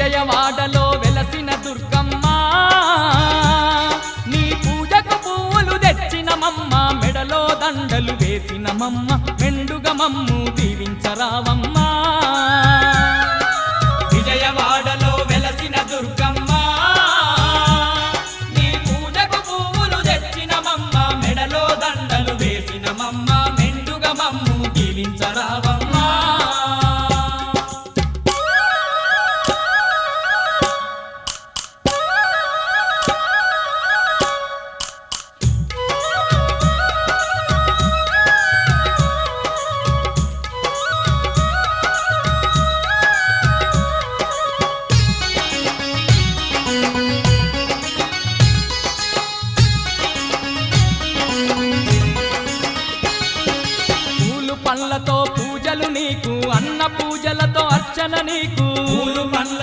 విజయవాడలో వెలసిన దుర్గమ్మ నీ పూజకు పువ్వులు తెచ్చినమమ్మ మెడలో దండలు వేసినమమ్మ మెండుగా మమ్ము దీవించరావమ్మా విజయవాడలో వెలసిన దుర్గమ్మ నీ పూజకు పువ్వులు తెచ్చినమమ్మ మెడలో దండలు వేసినమమ్మ మెండుగా మమ్ము దీవించరావమ్మా పళ్ళతో పూజలు నీకు అన్న పూజలతో అర్చన నీకు పూలు